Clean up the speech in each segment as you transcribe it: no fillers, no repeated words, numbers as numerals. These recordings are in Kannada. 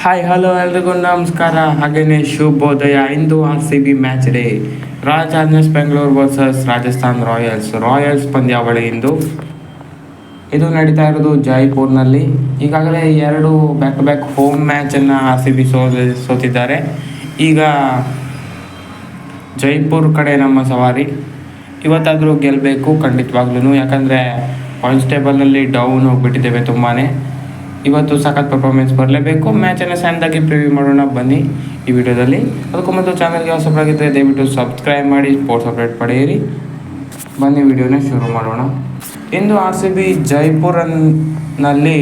ಹಾಯ್ ಹಲೋ ಎಲ್ರಿಗೂ ನಮಸ್ಕಾರ, ಹಾಗೆಯೇ ಶುಭೋದಯ. ಇಂದು RCB match day. Royal Challengers Bengaluru versus Rajasthan Royals ಪಂದ್ಯಾವಳಿ ಇದು ನಡೀತಾ ಇರೋದು ಜೈಪುರ್ನಲ್ಲಿ. ಈಗಾಗಲೇ 2 ಬ್ಯಾಕ್ ಟು ಬ್ಯಾಕ್ ಹೋಮ್ ಮ್ಯಾಚನ್ನು RCB ಸೋತಿದ್ದಾರೆ. ಈಗ ಜೈಪುರ್ ಕಡೆ ನಮ್ಮ ಸವಾರಿ. ಇವತ್ತಾದರೂ ಗೆಲ್ಲಬೇಕು ಖಂಡಿತವಾಗ್ಲೂ, ಯಾಕಂದರೆ ಪಾಯಿಂಟ್ಸ್ ಟೇಬಲ್ನಲ್ಲಿ ಡೌನ್ ಹೋಗಿಬಿಟ್ಟಿದ್ದೇವೆ ತುಂಬಾ. ಇವತ್ತು ಸಖತ್ ಪರ್ಫಾರ್ಮೆನ್ಸ್ ಬರಲೇಬೇಕು. ಮ್ಯಾಚನ್ನು ಸಣ್ಣದಾಗಿ ಪ್ರಿವ್ಯೂ ಮಾಡೋಣ ಬನ್ನಿ ಈ ವಿಡಿಯೋದಲ್ಲಿ. ಅದಕ್ಕೂ ಮೊದಲು ಚಾನಲ್ಗೆ ಹೊಸಬರಾಗಿದ್ದರೆ ದಯವಿಟ್ಟು ಸಬ್ಸ್ಕ್ರೈಬ್ ಮಾಡಿ, ಸ್ಪೋರ್ಟ್ಸ್ ಅಪ್ಡೇಟ್ ಪಡೆಯಿರಿ. ಬನ್ನಿ ವಿಡಿಯೋನ ಶುರು ಮಾಡೋಣ. ಇಂದು RCB ಜೈಪುರ್ನಲ್ಲಿ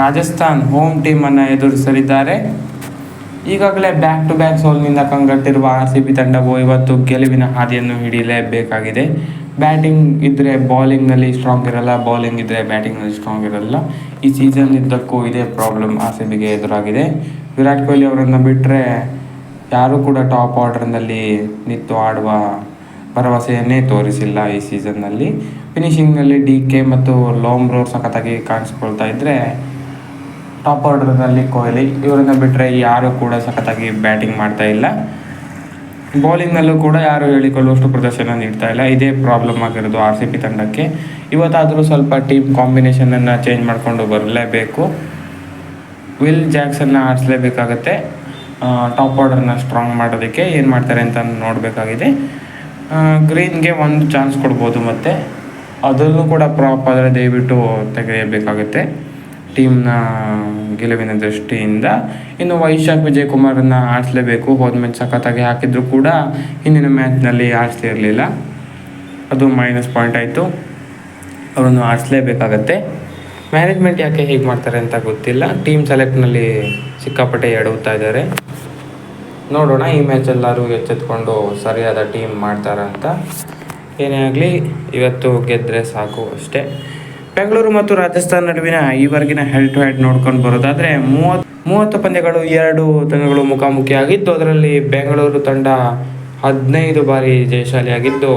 ರಾಜಸ್ಥಾನ್ ಹೋಮ್ ಟೀಮನ್ನು ಎದುರಿಸಲಿದ್ದಾರೆ. ಈಗಾಗಲೇ ಬ್ಯಾಕ್ ಟು ಬ್ಯಾಕ್ ಸೋಲಿನಿಂದ ಕಂಗಟ್ಟಿರುವ RCB ತಂಡವು ಇವತ್ತು ಗೆಲುವಿನ ಹಾದಿಯನ್ನು ಹಿಡಿಯಲೇಬೇಕಾಗಿದೆ. ಬ್ಯಾಟಿಂಗ್ ಇದ್ದರೆ ಬೌಲಿಂಗ್ನಲ್ಲಿ ಸ್ಟ್ರಾಂಗ್ ಇರಲ್ಲ, ಬೌಲಿಂಗ್ ಇದ್ದರೆ ಬ್ಯಾಟಿಂಗ್ನಲ್ಲಿ ಸ್ಟ್ರಾಂಗ್ ಇರಲ್ಲ. ಈ ಸೀಸನ್ ಇದ್ದಕ್ಕೂ ಇದೇ ಪ್ರಾಬ್ಲಮ್ RCBಗೆ ಎದುರಾಗಿದೆ. ವಿರಾಟ್ ಕೊಹ್ಲಿ ಅವರನ್ನು ಬಿಟ್ಟರೆ ಯಾರೂ ಕೂಡ ಟಾಪ್ ಆರ್ಡರ್ನಲ್ಲಿ ನಿಂತು ಆಡುವ ಭರವಸೆಯನ್ನೇ ತೋರಿಸಿಲ್ಲ ಈ ಸೀಸನ್ನಲ್ಲಿ. ಫಿನಿಷಿಂಗ್ನಲ್ಲಿ DK ಮತ್ತು ಲೋಮ್ರೋರ್ ಸಖತ್ತಾಗಿ ಕಾಣಿಸ್ಕೊಳ್ತಾ ಇದ್ದರೆ, ಟಾಪ್ ಆರ್ಡರ್ನಲ್ಲಿ ಕೊಹ್ಲಿ ಇವರನ್ನು ಬಿಟ್ಟರೆ ಯಾರೂ ಕೂಡ ಸಖತ್ತಾಗಿ ಬ್ಯಾಟಿಂಗ್ ಮಾಡ್ತಾ ಇಲ್ಲ. ಬೌಲಿಂಗ್ನಲ್ಲೂ ಕೂಡ ಯಾರು ಹೇಳಿಕೊಳ್ಳುವಷ್ಟು ಪ್ರದರ್ಶನ ನೀಡ್ತಾ ಇಲ್ಲ. ಇದೇ ಪ್ರಾಬ್ಲಮ್ ಆಗಿರೋದು RCB ತಂಡಕ್ಕೆ. ಇವತ್ತಾದರೂ ಸ್ವಲ್ಪ ಟೀಮ್ ಕಾಂಬಿನೇಷನನ್ನು ಚೇಂಜ್ ಮಾಡಿಕೊಂಡು ಬರಲೇಬೇಕು. ವಿಲ್ ಜಾಕ್ಸನ್ನ ಆಡಿಸಲೇಬೇಕಾಗತ್ತೆ. ಟಾಪ್ ಆರ್ಡರ್ನ ಸ್ಟ್ರಾಂಗ್ ಮಾಡೋದಕ್ಕೆ ಏನು ಮಾಡ್ತಾರೆ ಅಂತ ನೋಡಬೇಕಾಗಿದೆ. ಗ್ರೀನ್ಗೆ ಒಂದು ಚಾನ್ಸ್ ಕೊಡ್ಬೋದು, ಮತ್ತು ಅದನ್ನು ಕೂಡ ಪ್ರಾಪ್ ಆದರೆ ದಯವಿಟ್ಟು ತೆಗೆಯಬೇಕಾಗುತ್ತೆ ಟೀಮ್ನ ಗೆಲುವಿನ ದೃಷ್ಟಿಯಿಂದ. ಇನ್ನು ವೈಶಾಖ್ ವಿಜಯ್ ಕುಮಾರನ್ನು ಆಡಿಸಲೇಬೇಕು. ಹೋದ್ಮೇಲೆ ಸಖತ್ತಾಗಿ ಹಾಕಿದ್ರು ಕೂಡ ಹಿಂದಿನ ಮ್ಯಾಚ್ನಲ್ಲಿ ಆಡಿಸ್ತಿರಲಿಲ್ಲ, ಅದು -ಪಾಯಿಂಟ್ ಆಯಿತು. ಅವರನ್ನು ಆಡಿಸಲೇಬೇಕಾಗತ್ತೆ. ಮ್ಯಾನೇಜ್ಮೆಂಟ್ ಯಾಕೆ ಹೀಗೆ ಮಾಡ್ತಾರೆ ಅಂತ ಗೊತ್ತಿಲ್ಲ. ಟೀಮ್ ಸೆಲೆಕ್ಟ್ನಲ್ಲಿ ಸಿಕ್ಕಾಪಟ್ಟೆ ಎಡವುತ್ತಾ ಇದ್ದಾರೆ. ನೋಡೋಣ ಈ ಮ್ಯಾಚ್ ಎಲ್ಲರೂ ಎಚ್ಚೆತ್ಕೊಂಡು ಸರಿಯಾದ ಟೀಮ್ ಮಾಡ್ತಾರಂತ. ಏನೇ ಆಗಲಿ ಇವತ್ತು ಗೆದ್ದರೆ ಸಾಕು ಅಷ್ಟೇ. ಬೆಂಗಳೂರು ಮತ್ತು ರಾಜಸ್ಥಾನ್ ನಡುವಿನ ಈವರೆಗಿನ ಹೆಡ್ ಟು ಹೆಡ್ ನೋಡ್ಕೊಂಡು ಬರೋದಾದರೆ 30 ಪಂದ್ಯಗಳು 2 ತಂಡಗಳು ಮುಖಾಮುಖಿಯಾಗಿದ್ದು, ಅದರಲ್ಲಿ ಬೆಂಗಳೂರು ತಂಡ 15 ಬಾರಿ ಜಯಶಾಲಿಯಾಗಿದ್ದು,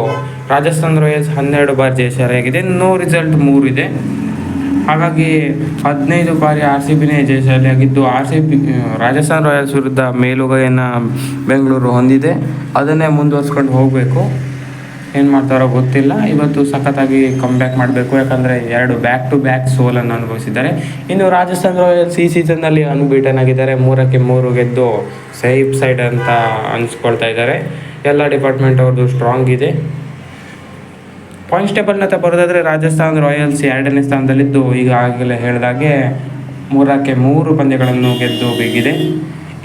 ರಾಜಸ್ಥಾನ್ ರಾಯಲ್ಸ್ 12 ಬಾರಿ ಜಯಶಾಲಿಯಾಗಿದೆ. ನೋ ರಿಸಲ್ಟ್ 3 ಇದೆ. ಹಾಗಾಗಿ 15 ಬಾರಿ RCBನೇ ಜಯಶಾಲಿಯಾಗಿದ್ದು, ರಾಜಸ್ಥಾನ್ ರಾಯಲ್ಸ್ ವಿರುದ್ಧ ಮೇಲುಗೈಯನ್ನು ಬೆಂಗಳೂರು ಹೊಂದಿದೆ. ಅದನ್ನೇ ಮುಂದುವರ್ಸ್ಕೊಂಡು ಹೋಗಬೇಕು. ಏನು ಮಾಡ್ತಾರೋ ಗೊತ್ತಿಲ್ಲ. ಇವತ್ತು ಸಖತ್ತಾಗಿ ಕಮ್ಬ್ಯಾಕ್ ಮಾಡಬೇಕು, ಯಾಕಂದರೆ 2 ಬ್ಯಾಕ್ ಟು ಬ್ಯಾಕ್ ಸೋಲನ್ನು ಅನುಭವಿಸಿದ್ದಾರೆ. ಇನ್ನು ರಾಜಸ್ಥಾನ್ ರಾಯಲ್ಸ್ ಈ ಸೀಸನ್ನಲ್ಲಿ ಅನ್ಬೀಟನ್ ಆಗಿದ್ದಾರೆ. 3ಕ್ಕೆ 3 ಗೆದ್ದು ಸೇಫ್ ಸೈಡ್ ಅಂತ ಅನಿಸ್ಕೊಳ್ತಾ ಇದ್ದಾರೆ. ಎಲ್ಲ ಡಿಪಾರ್ಟ್ಮೆಂಟ್ ಅವ್ರದ್ದು ಸ್ಟ್ರಾಂಗ್ ಇದೆ. ಪಾಯಿಂಟ್ಸ್ ಟೇಬಲ್ನ ಬರೋದಾದರೆ ರಾಜಸ್ಥಾನ್ ರಾಯಲ್ಸ್ 2ನೇ ಸ್ಥಾನದಲ್ಲಿದ್ದು, ಈಗಾಗಲೇ ಹೇಳಿದಾಗೆ 3ಕ್ಕೆ 3 ಪಂದ್ಯಗಳನ್ನು ಗೆದ್ದು ಬಿಗಿದೆ.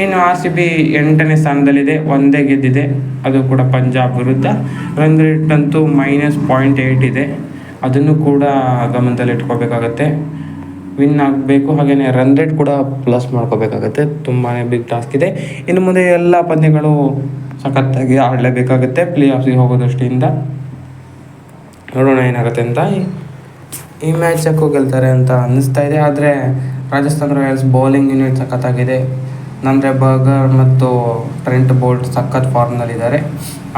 ಇನ್ನು RCB 8ನೇ ಸ್ಥಾನದಲ್ಲಿದೆ, ಒಂದೇ ಗೆದ್ದಿದೆ, ಅದು ಕೂಡ ಪಂಜಾಬ್ ವಿರುದ್ಧ. ರನ್ ರೇಟ್ ಅಂತೂ -0.8 ಇದೆ, ಅದನ್ನು ಕೂಡ ಗಮನದಲ್ಲಿ ಇಟ್ಕೋಬೇಕಾಗತ್ತೆ. ವಿನ್ ಆಗಬೇಕು, ಹಾಗೆಯೇ ರನ್ ರೇಟ್ ಕೂಡ ಪ್ಲಸ್ ಮಾಡ್ಕೋಬೇಕಾಗತ್ತೆ. ತುಂಬಾ ಬಿಗ್ ಟಾಸ್ಕ್ ಇದೆ. ಇನ್ನು ಮುಂದೆ ಎಲ್ಲ ಪಂದ್ಯಗಳು ಸಖತ್ತಾಗಿ ಆಡಲೇಬೇಕಾಗುತ್ತೆ ಪ್ಲೇ ಆಫ್ಸಿಗೆ ಹೋಗೋ ದೃಷ್ಟಿಯಿಂದ. ನೋಡೋಣ ಏನಾಗುತ್ತೆ ಅಂತ. ಈ ಮ್ಯಾಚ್ ಯಾಕೋ ಗೆಲ್ತಾರೆ ಅಂತ ಅನ್ನಿಸ್ತಾ ಇದೆ. ಆದರೆ ರಾಜಸ್ಥಾನ್ ರಾಯಲ್ಸ್ ಬೌಲಿಂಗ್ ಯೂನಿಟ್ ಸಖತ್ತಾಗಿದೆ. ನಂದ್ರೆ ಬರ್ಗರ್ ಮತ್ತು ಟ್ರೆಂಟ್ ಬೋಲ್ಟ್ ಸಖತ್ ಫಾರ್ಮ್ನಲ್ಲಿದ್ದಾರೆ.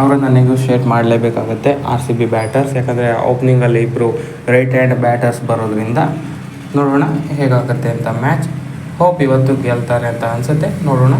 ಅವರನ್ನು ನೆಗೋಷಿಯೇಟ್ ಮಾಡಲೇಬೇಕಾಗುತ್ತೆ RCB ಬ್ಯಾಟರ್ಸ್, ಯಾಕಂದರೆ ಓಪನಿಂಗಲ್ಲಿ ಇಬ್ಬರು ರೈಟ್ ಹ್ಯಾಂಡ್ ಬ್ಯಾಟರ್ಸ್ ಬರೋದ್ರಿಂದ. ನೋಡೋಣ ಹೇಗಾಗುತ್ತೆ ಅಂತ ಮ್ಯಾಚ್. ಹೋಪ್ ಇವತ್ತು ಗೆಲ್ತಾರೆ ಅಂತ ಅನಿಸುತ್ತೆ. ನೋಡೋಣ.